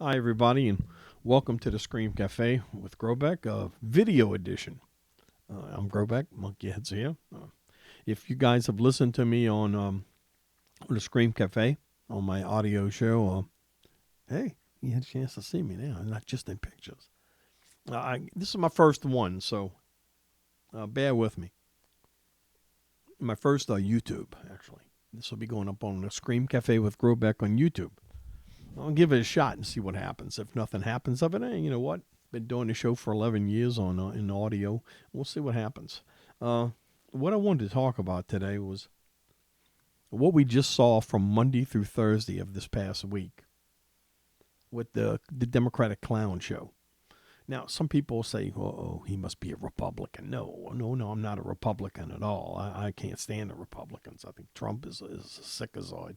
Hi, everybody, and welcome to the Scream Cafe with Grobeck, video edition. I'm Grobeck, Monkeyhead's here. If you guys have listened to me on the Scream Cafe on my audio show, hey, you had a chance to see me now, not just in pictures. This is my first one, so bear with me. My first YouTube, actually. This will be going up on the Scream Cafe with Grobeck on YouTube. I'll give it a shot and see what happens. If nothing happens of it, you know what? Been doing the show for 11 years on in audio. We'll see what happens. What I wanted to talk about today was what we just saw from Monday through Thursday of this past week with the Democratic Clown Show. Now, some people say, oh, he must be a Republican. No, I'm not a Republican at all. I can't stand the Republicans. I think Trump is a sickazoid.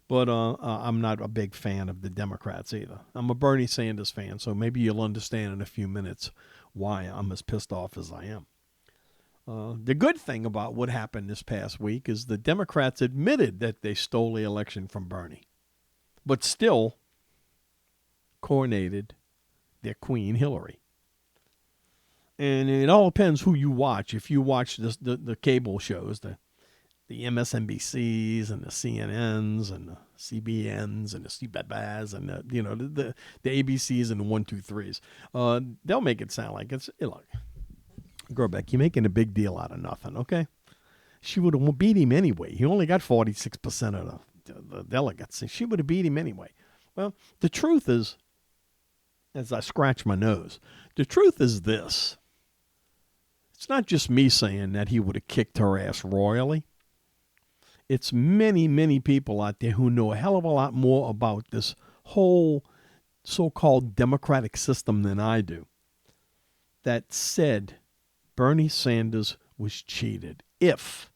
But I'm not a big fan of the Democrats either. I'm a Bernie Sanders fan, so maybe you'll understand in a few minutes why I'm as pissed off as I am. The good thing about what happened this past week is the Democrats admitted that they stole the election from Bernie, but still coronated their queen, Hillary. And it all depends who you watch. If you watch the cable shows, the MSNBCs and the CNNs and the CBNs and the CBABAs and the ABCs and the 123s. They'll make it sound like it's look, Grobeck, you're making a big deal out of nothing, okay? She would have beat him anyway. He only got 46% of the delegates. She would have beat him anyway. Well, the truth is, as I scratch my nose, the truth is this. It's not just me saying that he would have kicked her ass royally. It's many, many people out there who know a hell of a lot more about this whole so-called democratic system than I do that said Bernie Sanders was cheated. If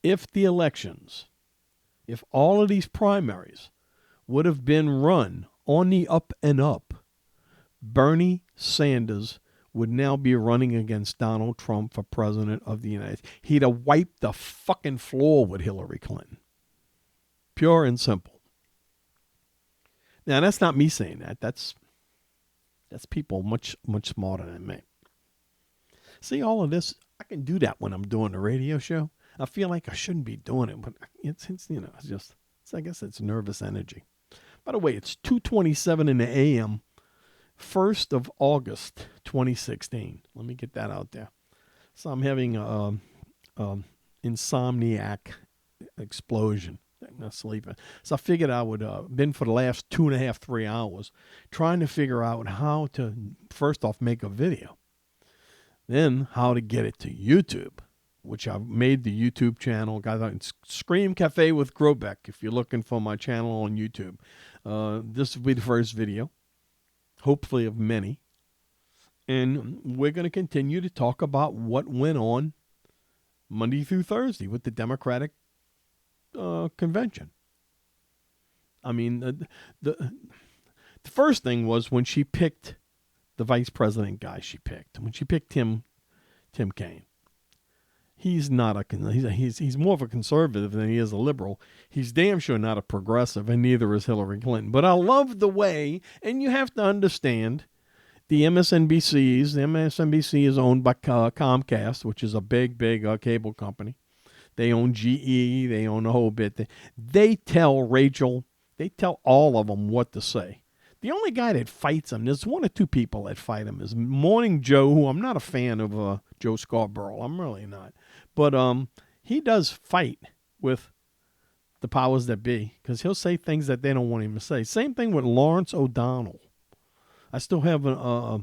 the elections, if all of these primaries would have been run on the up and up, Bernie Sanders would now be running against Donald Trump for president of the United States. He'd have wiped the fucking floor with Hillary Clinton. Pure and simple. Now, that's not me saying that. That's people much, much smarter than me. See, all of this, I can do that when I'm doing a radio show. I feel like I shouldn't be doing it, but it's I guess it's nervous energy. By the way, it's 2:27 in the a.m., 1st of August, 2016. Let me get that out there. So I'm having a insomniac explosion. I'm not sleeping. So I figured I would been for the last 2.5, 3 hours trying to figure out how to, first off, make a video. Then how to get it to YouTube, which I've made the YouTube channel. Guys, Scream Cafe with Grobeck, if you're looking for my channel on YouTube. This will be the first video, hopefully of many. And we're going to continue to talk about what went on Monday through Thursday with the Democratic convention. I mean, the first thing was when she picked the vice president guy she picked. When she picked Tim Kaine. He's not he's more of a conservative than he is a liberal. He's damn sure not a progressive, and neither is Hillary Clinton. But I love the way, and you have to understand, the MSNBCs. The MSNBC is owned by Comcast, which is a big cable company. They own GE. They own a whole bit. They tell all of them what to say. The only guy that fights him, there's one or two people that fight him, is Morning Joe, who I'm not a fan of, Joe Scarborough. I'm really not. But he does fight with the powers that be because he'll say things that they don't want him to say. Same thing with Lawrence O'Donnell. I still have a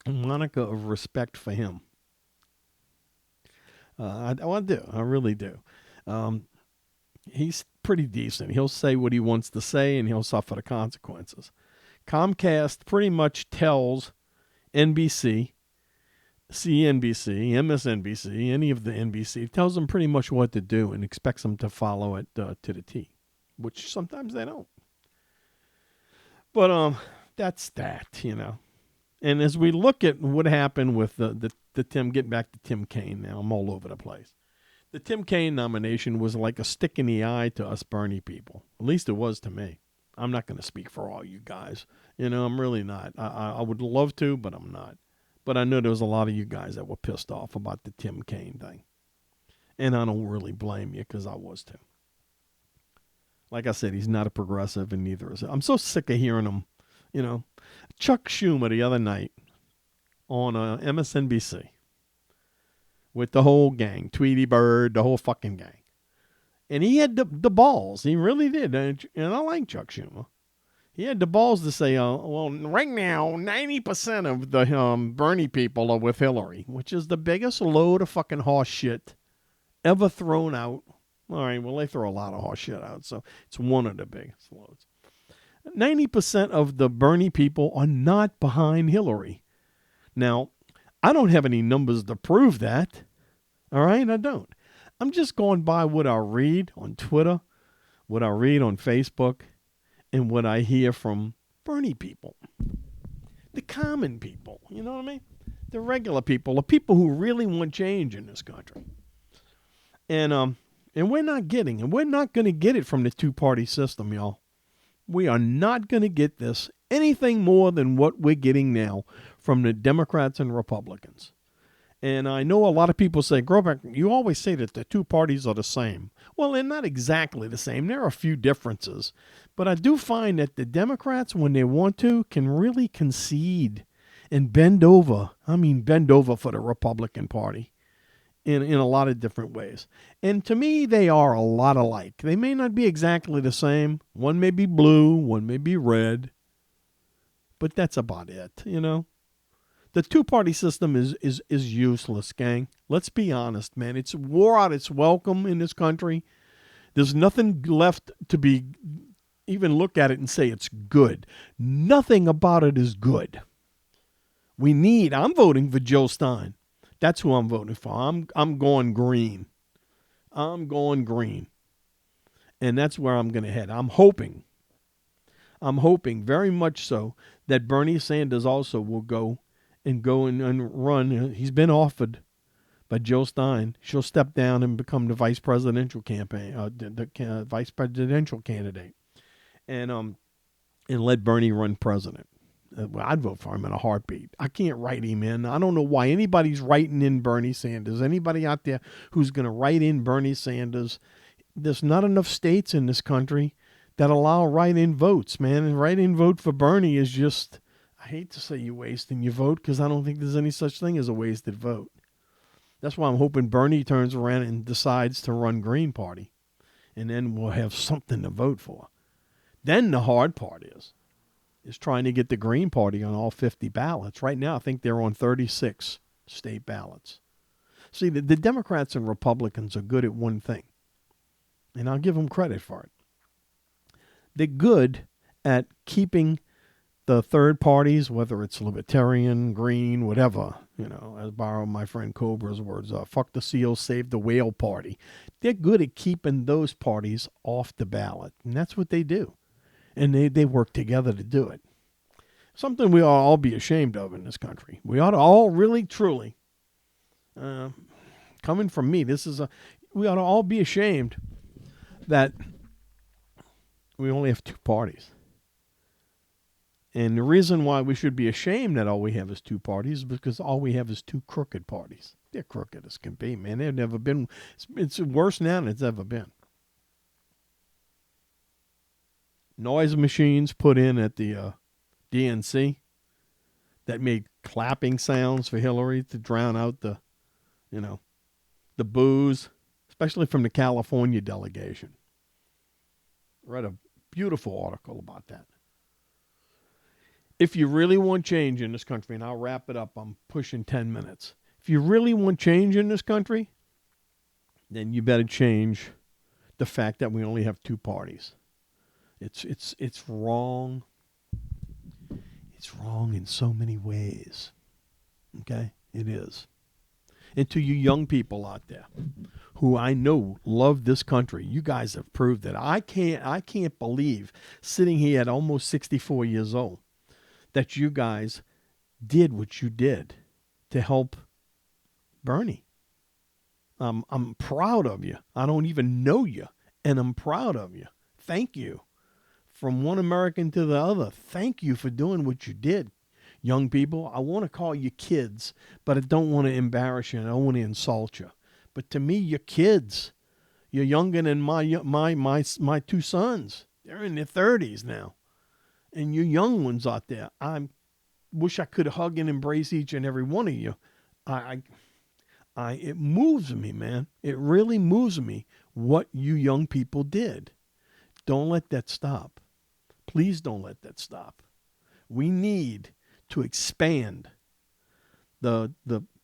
moniker of respect for him. I do. I really do. He's pretty decent. He'll say what he wants to say, and he'll suffer the consequences. Comcast pretty much tells NBC, CNBC, MSNBC, any of the NBC, tells them pretty much what to do and expects them to follow it to the T, which sometimes they don't. But that's that, And as we look at what happened with the Tim, getting back to Tim Kaine now, I'm all over the place. The Tim Kaine nomination was like a stick in the eye to us Bernie people. At least it was to me. I'm not going to speak for all you guys. I'm really not. I would love to, but I'm not. But I know there was a lot of you guys that were pissed off about the Tim Kaine thing. And I don't really blame you because I was too. Like I said, he's not a progressive and neither is it. I'm so sick of hearing him, Chuck Schumer the other night on MSNBC with the whole gang, Tweety Bird, the whole fucking gang. And he had the balls. He really did. And I like Chuck Schumer. He had the balls to say, well, right now, 90% of the Bernie people are with Hillary, which is the biggest load of fucking horse shit ever thrown out. All right, well, they throw a lot of horse shit out, so it's one of the biggest loads. 90% of the Bernie people are not behind Hillary. Now, I don't have any numbers to prove that. All right, I don't. I'm just going by what I read on Twitter, what I read on Facebook, and what I hear from Bernie people. The common people, you know what I mean? The regular people, the people who really want change in this country. And we're not going to get it from the two-party system, y'all. We are not going to get this anything more than what we're getting now from the Democrats and Republicans. And I know a lot of people say, Grobeck, you always say that the two parties are the same. Well, they're not exactly the same. There are a few differences. But I do find that the Democrats, when they want to, can really concede and bend over. I mean, bend over for the Republican Party in a lot of different ways. And to me, they are a lot alike. They may not be exactly the same. One may be blue, one may be red. But that's about it, The two-party system is useless, gang. Let's be honest, man. It's wore out its welcome in this country. There's nothing left to be even look at it and say it's good. Nothing about it is good. I'm voting for Joe Stein. That's who I'm voting for. I'm going green. I'm going green. And that's where I'm going to head. I'm hoping very much so that Bernie Sanders also will go and run. He's been offered by Joe Stein. She'll step down and become the vice presidential vice presidential candidate, and let Bernie run president. Well, I'd vote for him in a heartbeat. I can't write him in. I don't know why anybody's writing in Bernie Sanders. Anybody out there who's going to write in Bernie Sanders? There's not enough states in this country that allow write-in votes, man. And write-in vote for Bernie is just, I hate to say you're wasting your vote because I don't think there's any such thing as a wasted vote. That's why I'm hoping Bernie turns around and decides to run Green Party. And then we'll have something to vote for. Then the hard part is trying to get the Green Party on all 50 ballots. Right now, I think they're on 36 state ballots. See, the Democrats and Republicans are good at one thing, and I'll give them credit for it. They're good at keeping the third parties, whether it's Libertarian, Green, whatever, as borrow my friend Cobra's words, fuck the seals, save the whale party. They're good at keeping those parties off the ballot, and that's what they do. And they work together to do it. Something we ought to all be ashamed of in this country. We ought to all really, truly, coming from me, we ought to all be ashamed that we only have two parties. And the reason why we should be ashamed that all we have is two parties is because all we have is two crooked parties. They're crooked as can be, man. They've never been, it's worse now than it's ever been. Noise machines put in at the DNC that made clapping sounds for Hillary to drown out the boos, especially from the California delegation. Read a beautiful article about that. If you really want change in this country, and I'll wrap it up, I'm pushing 10 minutes. If you really want change in this country, then you better change the fact that we only have two parties. It's wrong. It's wrong in so many ways. Okay? It is. And to you young people out there who I know love this country, you guys have proved it. I can't believe sitting here at almost 64 years old that you guys did what you did to help Bernie. I'm proud of you. I don't even know you, and I'm proud of you. Thank you from one American to the other. Thank you for doing what you did. Young people, I want to call you kids, but I don't want to embarrass you and I don't want to insult you. But to me, you're kids. You're younger than my two sons. They're in their 30s now. And you young ones out there, I wish I could hug and embrace each and every one of you. It moves me, man. It really moves me what you young people did. Don't let that stop. Please don't let that stop. We need to expand the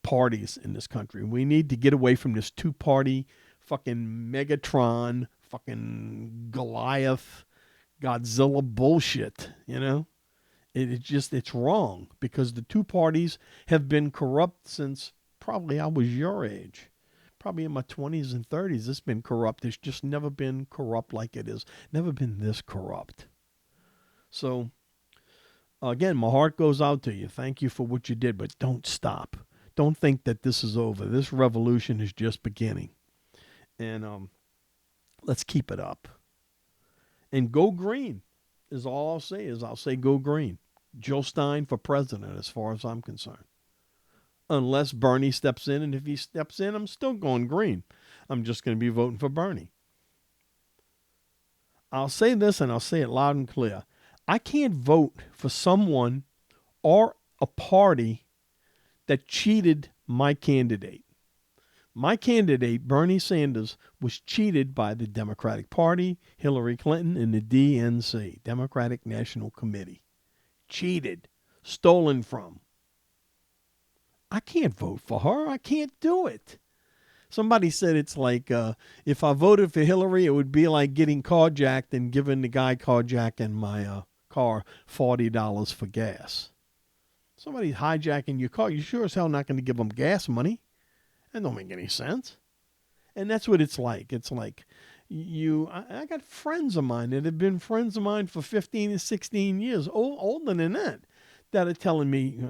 parties in this country. We need to get away from this two-party fucking Megatron, fucking Goliath, Godzilla bullshit, you know? It's wrong because the two parties have been corrupt since probably I was your age. Probably in my 20s and 30s, it's been corrupt. It's just never been corrupt like it is. Never been this corrupt. So, again, my heart goes out to you. Thank you for what you did, but don't stop. Don't think that this is over. This revolution is just beginning. And let's keep it up. And go green is all I'll say is I'll say go green. Joe Stein for president as far as I'm concerned. Unless Bernie steps in, and if he steps in, I'm still going green. I'm just going to be voting for Bernie. I'll say this, and I'll say it loud and clear. I can't vote for someone or a party that cheated my candidate. My candidate, Bernie Sanders, was cheated by the Democratic Party, Hillary Clinton, and the DNC, Democratic National Committee. Cheated. Stolen from. I can't vote for her. I can't do it. Somebody said it's like if I voted for Hillary, it would be like getting carjacked and giving the guy carjacking my car $40 for gas. Somebody's hijacking your car. You sure as hell not going to give them gas money. That don't make any sense. And that's what it's like. It's like I got friends of mine that have been friends of mine for 15 and 16 years, older than that are telling me,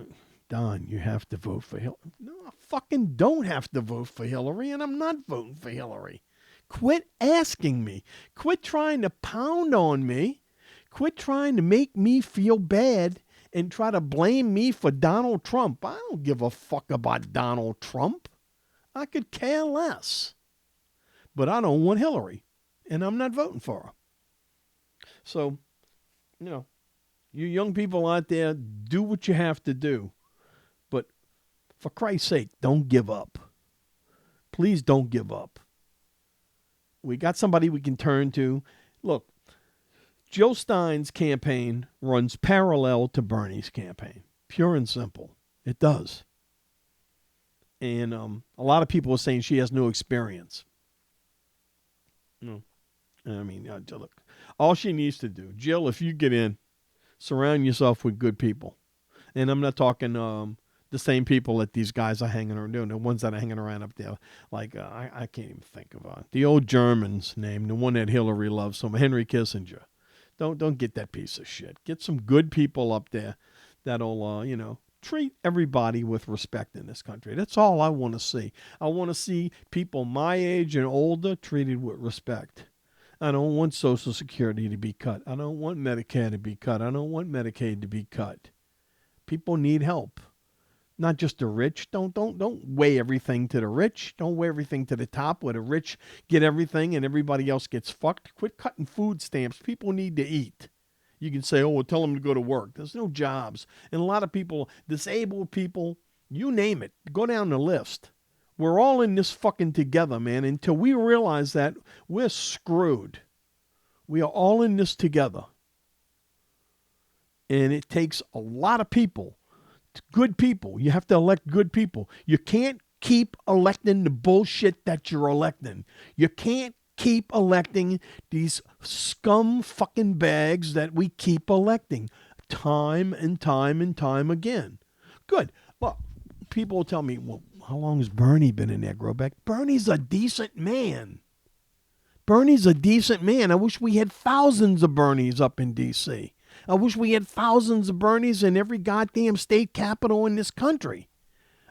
Don, you have to vote for Hillary. No, I fucking don't have to vote for Hillary, and I'm not voting for Hillary. Quit asking me. Quit trying to pound on me. Quit trying to make me feel bad and try to blame me for Donald Trump. I don't give a fuck about Donald Trump. I could care less. But I don't want Hillary, and I'm not voting for her. So, you young people out there, do what you have to do. But for Christ's sake, don't give up. Please don't give up. We got somebody we can turn to. Look, Joe Stein's campaign runs parallel to Bernie's campaign. Pure and simple. It does. And a lot of people are saying she has no experience. No. I mean, look, all she needs to do, Jill, if you get in, surround yourself with good people. And I'm not talking the same people that these guys are hanging around doing, the ones that are hanging around up there. Like, I can't even think of the old German's name, the one that Hillary loves, Henry Kissinger. Don't get that piece of shit. Get some good people up there that'll, treat everybody with respect in this country. That's all I want to see. I want to see people my age and older treated with respect. I don't want Social Security to be cut. I don't want Medicare to be cut. I don't want Medicaid to be cut. People need help. Not just the rich. Don't weigh everything to the rich. Don't weigh everything to the top where the rich get everything and everybody else gets fucked. Quit cutting food stamps. People need to eat. You can say, well, tell them to go to work. There's no jobs. And a lot of people, disabled people, you name it, go down the list. We're all in this fucking together, man. Until we realize that, we're screwed. We are all in this together. And it takes a lot of people, good people. You have to elect good people. You can't keep electing the bullshit that you're electing. You can't keep electing these scum fucking bags that we keep electing time and time and time again. Good. Well, people will tell me, well, how long has Bernie been in there, Grobeck? Bernie's a decent man. Bernie's a decent man. I wish we had thousands of Bernies up in D.C. I wish we had thousands of Bernies in every goddamn state capital in this country.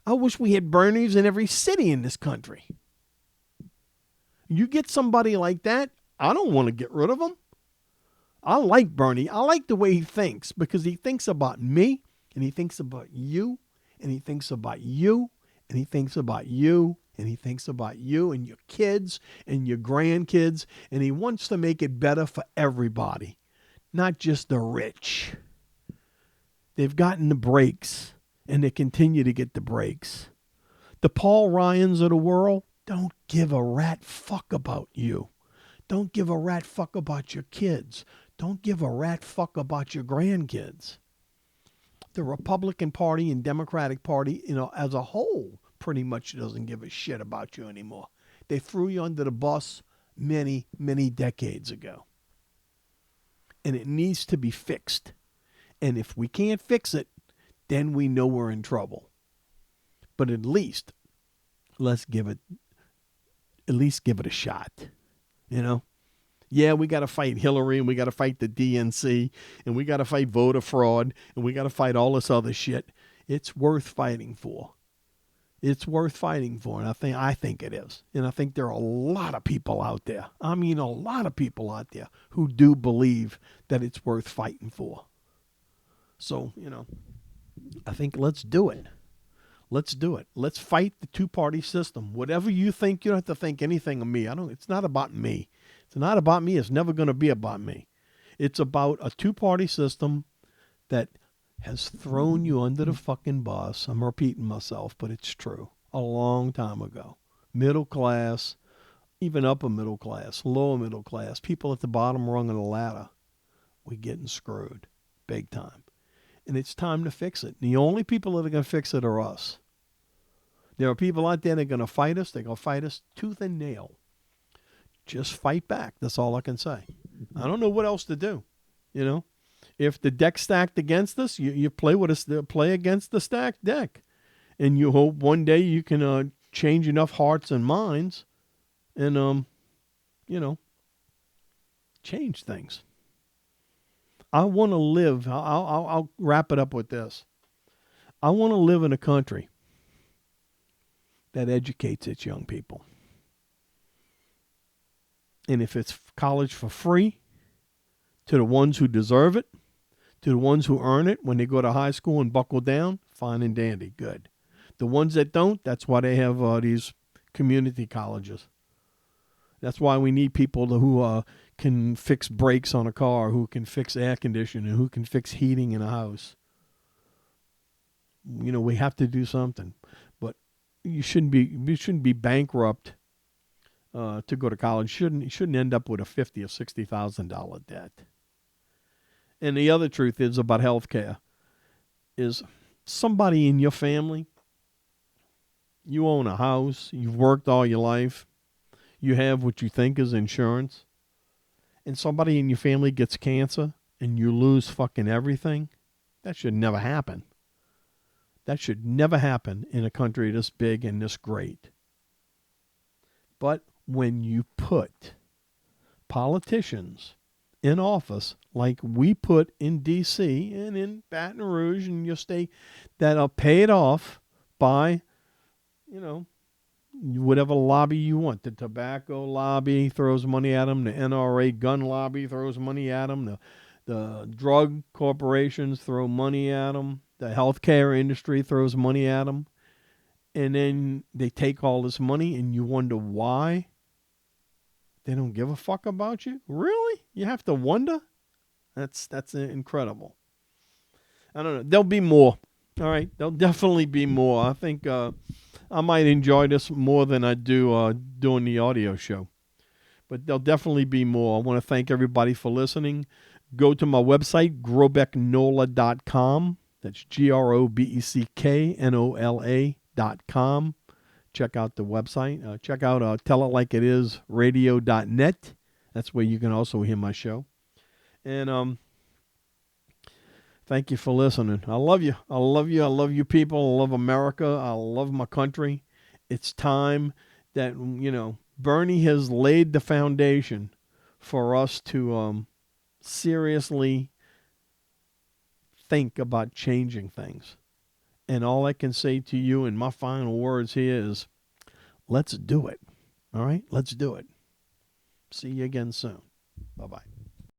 I wish we had Bernies in every city in this country. You get somebody like that, I don't want to get rid of them. I like Bernie. I like the way he thinks because he thinks about me and he thinks about you and he thinks about you and he thinks about you and he thinks about you and your kids and your grandkids, and he wants to make it better for everybody, not just the rich. They've gotten the breaks and they continue to get the breaks. The Paul Ryans of the world don't give a rat fuck about you. Don't give a rat fuck about your kids. Don't give a rat fuck about your grandkids. The Republican Party and Democratic Party, as a whole, pretty much doesn't give a shit about you anymore. They threw you under the bus many, many decades ago. And it needs to be fixed. And if we can't fix it, then we know we're in trouble. But at least, let's give it a shot. Yeah, we got to fight Hillary, and we got to fight the DNC, and we got to fight voter fraud, and we got to fight all this other shit. It's worth fighting for. It's worth fighting for, and I think it is. And I think there are a lot of people out there. I mean, a lot of people out there who do believe that it's worth fighting for. So, I think let's do it. Let's do it. Let's fight the two-party system. Whatever you think, you don't have to think anything of me. It's not about me. It's not about me. It's never going to be about me. It's about a two-party system that has thrown you under the fucking bus. I'm repeating myself, but it's true. A long time ago. Middle class, even upper middle class, lower middle class, people at the bottom rung of the ladder, we're getting screwed big time. And it's time to fix it. The only people that are going to fix it are us. There are people out there that are going to fight us. They're going to fight us tooth and nail. Just fight back. That's all I can say. I don't know what else to do. If the deck's stacked against us, you play against the stacked deck. And you hope one day you can change enough hearts and minds and, change things. I want to live. I'll wrap it up with this. I want to live in a country that educates its young people. And if it's college for free to the ones who deserve it, to the ones who earn it when they go to high school and buckle down, fine and dandy, good. The ones that don't, that's why they have these community colleges. That's why we need people who can fix brakes on a car, who can fix air conditioning, who can fix heating in a house. We have to do something. But you shouldn't be bankrupt to go to college. You shouldn't end up with a $50,000 or $60,000 debt. And the other truth is about health care is somebody in your family, you own a house, you've worked all your life, you have what you think is insurance, and somebody in your family gets cancer and you lose fucking everything, that should never happen. That should never happen in a country this big and this great. But when you put politicians in office like we put in D.C. and in Baton Rouge and your state that are paid off by, whatever lobby you want. The tobacco lobby throws money at them. The NRA gun lobby throws money at them. The drug corporations throw money at them. The healthcare industry throws money at them. And then they take all this money and you wonder why they don't give a fuck about you? Really? You have to wonder? That's incredible. I don't know. There'll be more. All right. There'll definitely be more. I think I might enjoy this more than I do doing the audio show. But there'll definitely be more. I want to thank everybody for listening. Go to my website, grobecknola.com. That's GROBECKNOLA.com. Check out the website. Check out tellitLikeItisradio.net. That's where you can also hear my show. And thank you for listening. I love you. I love you. I love you people. I love America. I love my country. It's time that, Bernie has laid the foundation for us to seriously think about changing things. And all I can say to you in my final words here is, let's do it. All right? Let's do it. See you again soon. Bye-bye.